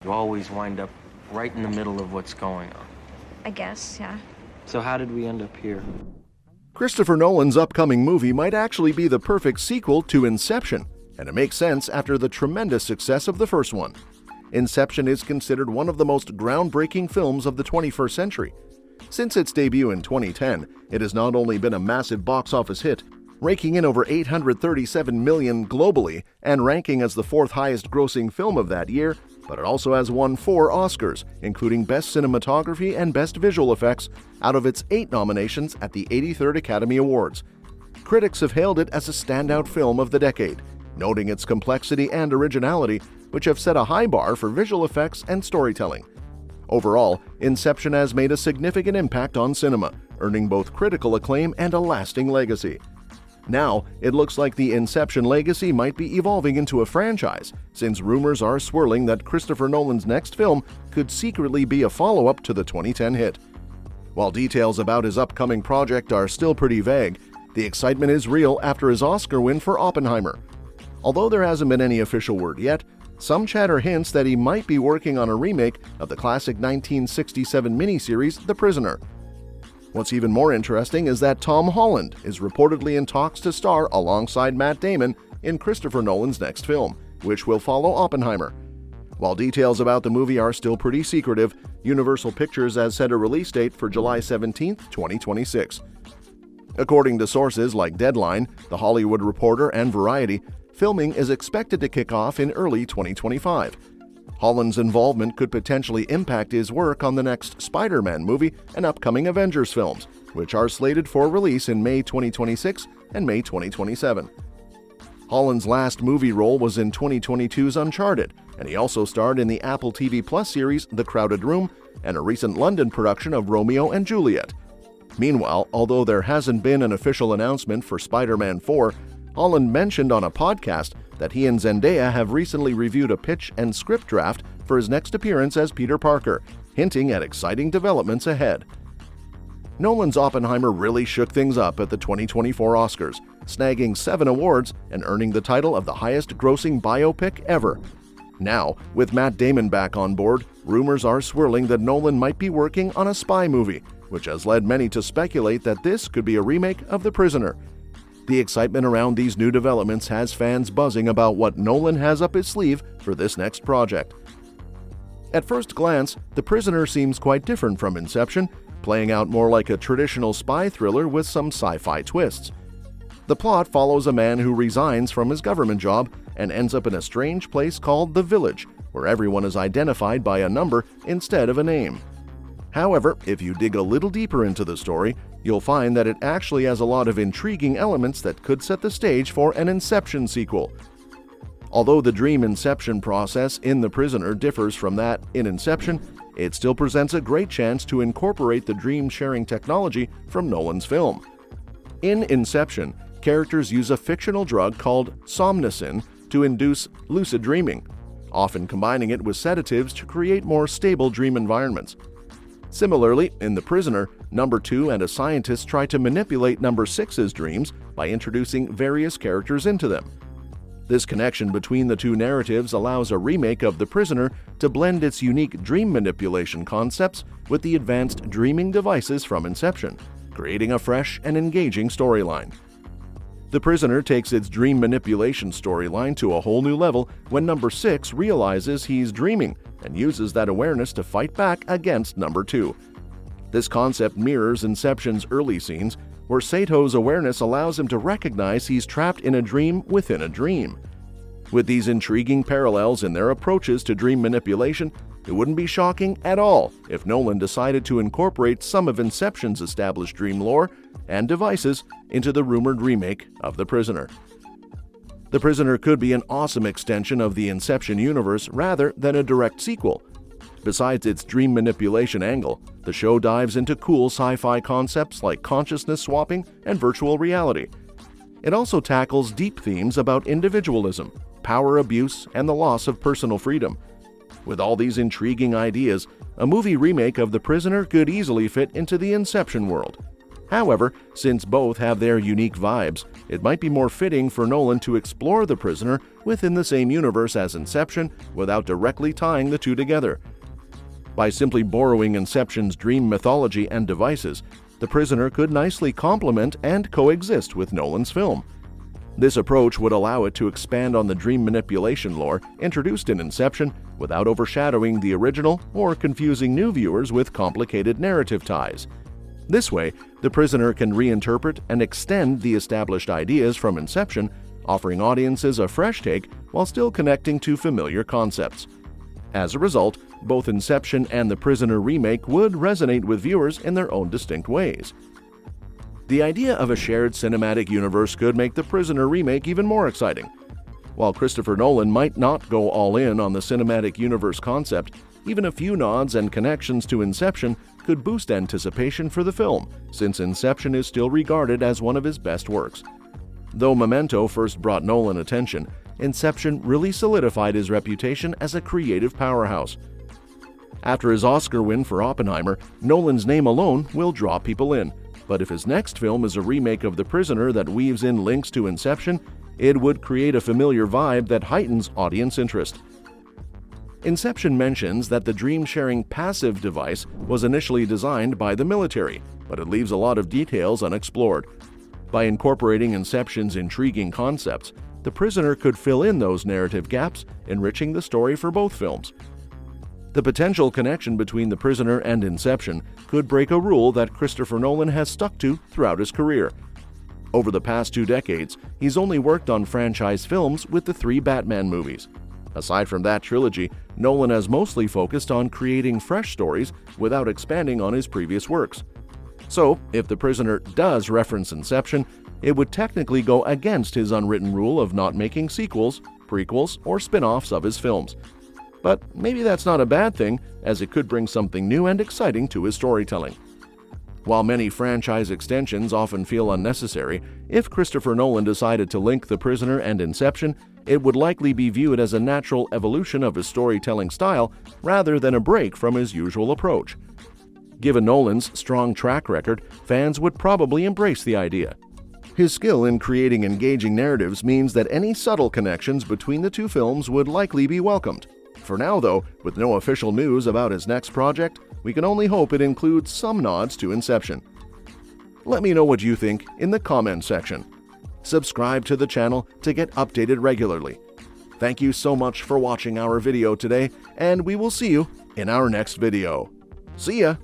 You always wind up right in the middle of what's going on. I guess, yeah. So how did we end up here? Christopher Nolan's upcoming movie might actually be the perfect sequel to Inception, and it makes sense after the tremendous success of the first one. Inception is considered one of the most groundbreaking films of the 21st century. Since its debut in 2010, it has not only been a massive box office hit, raking in over $837 million globally and ranking as the fourth highest grossing film of that year, but it also has won 4 Oscars, including Best Cinematography and Best Visual Effects, out of its 8 nominations at the 83rd Academy Awards. Critics have hailed it as a standout film of the decade, noting its complexity and originality, which have set a high bar for visual effects and storytelling. Overall, Inception has made a significant impact on cinema, earning both critical acclaim and a lasting legacy. Now, it looks like the Inception legacy might be evolving into a franchise, since rumors are swirling that Christopher Nolan's next film could secretly be a follow-up to the 2010 hit. While details about his upcoming project are still pretty vague, the excitement is real after his Oscar win for Oppenheimer. Although there hasn't been any official word yet, some chatter hints that he might be working on a remake of the classic 1967 miniseries The Prisoner. What's even more interesting is that Tom Holland is reportedly in talks to star alongside Matt Damon in Christopher Nolan's next film, which will follow Oppenheimer. While details about the movie are still pretty secretive, Universal Pictures has set a release date for July 17, 2026. According to sources like Deadline, The Hollywood Reporter, and Variety, filming is expected to kick off in early 2025. Holland's involvement could potentially impact his work on the next Spider-Man movie and upcoming Avengers films, which are slated for release in May 2026 and May 2027. Holland's last movie role was in 2022's Uncharted, and he also starred in the Apple TV Plus series The Crowded Room and a recent London production of Romeo and Juliet. Meanwhile, although there hasn't been an official announcement for Spider-Man 4, Holland mentioned on a podcast that he and Zendaya have recently reviewed a pitch and script draft for his next appearance as Peter Parker, hinting at exciting developments ahead. Nolan's Oppenheimer really shook things up at the 2024 Oscars, snagging 7 awards and earning the title of the highest-grossing biopic ever. Now, with Matt Damon back on board, rumors are swirling that Nolan might be working on a spy movie, which has led many to speculate that this could be a remake of The Prisoner. The excitement around these new developments has fans buzzing about what Nolan has up his sleeve for this next project. At first glance, The Prisoner seems quite different from Inception, playing out more like a traditional spy thriller with some sci-fi twists. The plot follows a man who resigns from his government job and ends up in a strange place called The Village, where everyone is identified by a number instead of a name. However, if you dig a little deeper into the story, you'll find that it actually has a lot of intriguing elements that could set the stage for an Inception sequel. Although the dream inception process in The Prisoner differs from that in Inception, it still presents a great chance to incorporate the dream-sharing technology from Nolan's film. In Inception, characters use a fictional drug called somnocin to induce lucid dreaming, often combining it with sedatives to create more stable dream environments. Similarly, in The Prisoner, Number 2 and a scientist try to manipulate Number 6's dreams by introducing various characters into them. This connection between the two narratives allows a remake of The Prisoner to blend its unique dream manipulation concepts with the advanced dreaming devices from Inception, creating a fresh and engaging storyline. The Prisoner takes its dream manipulation storyline to a whole new level when Number 6 realizes he's dreaming and uses that awareness to fight back against Number 2. This concept mirrors Inception's early scenes, where Sato's awareness allows him to recognize he's trapped in a dream within a dream. With these intriguing parallels in their approaches to dream manipulation, it wouldn't be shocking at all if Nolan decided to incorporate some of Inception's established dream lore and devices into the rumored remake of The Prisoner. The Prisoner could be an awesome extension of the Inception universe rather than a direct sequel. Besides its dream manipulation angle, the show dives into cool sci-fi concepts like consciousness swapping and virtual reality. It also tackles deep themes about individualism, power abuse, and the loss of personal freedom. With all these intriguing ideas, a movie remake of The Prisoner could easily fit into the Inception world. However, since both have their unique vibes, it might be more fitting for Nolan to explore The Prisoner within the same universe as Inception without directly tying the two together. By simply borrowing Inception's dream mythology and devices, The Prisoner could nicely complement and coexist with Nolan's film. This approach would allow it to expand on the dream manipulation lore introduced in Inception without overshadowing the original or confusing new viewers with complicated narrative ties. This way, The Prisoner can reinterpret and extend the established ideas from Inception, offering audiences a fresh take while still connecting to familiar concepts. As a result, both Inception and The Prisoner remake would resonate with viewers in their own distinct ways. The idea of a shared cinematic universe could make The Prisoner remake even more exciting. While Christopher Nolan might not go all in on the cinematic universe concept, even a few nods and connections to Inception could boost anticipation for the film, since Inception is still regarded as one of his best works. Though Memento first brought Nolan attention, Inception really solidified his reputation as a creative powerhouse. After his Oscar win for Oppenheimer, Nolan's name alone will draw people in, but if his next film is a remake of The Prisoner that weaves in links to Inception, it would create a familiar vibe that heightens audience interest. Inception mentions that the dream-sharing passive device was initially designed by the military, but it leaves a lot of details unexplored. By incorporating Inception's intriguing concepts, The Prisoner could fill in those narrative gaps, enriching the story for both films. The potential connection between The Prisoner and Inception could break a rule that Christopher Nolan has stuck to throughout his career. Over the past 2 decades, he's only worked on franchise films with the 3 Batman movies. Aside from that trilogy, Nolan has mostly focused on creating fresh stories without expanding on his previous works. So, if The Prisoner does reference Inception, it would technically go against his unwritten rule of not making sequels, prequels, or spin-offs of his films. But maybe that's not a bad thing, as it could bring something new and exciting to his storytelling. While many franchise extensions often feel unnecessary, if Christopher Nolan decided to link The Prisoner and Inception, it would likely be viewed as a natural evolution of his storytelling style rather than a break from his usual approach. Given Nolan's strong track record, fans would probably embrace the idea. His skill in creating engaging narratives means that any subtle connections between the two films would likely be welcomed. For now, though, with no official news about his next project, we can only hope it includes some nods to Inception. Let me know what you think in the comment section. Subscribe to the channel to get updated regularly. Thank you so much for watching our video today, and we will see you in our next video. See ya!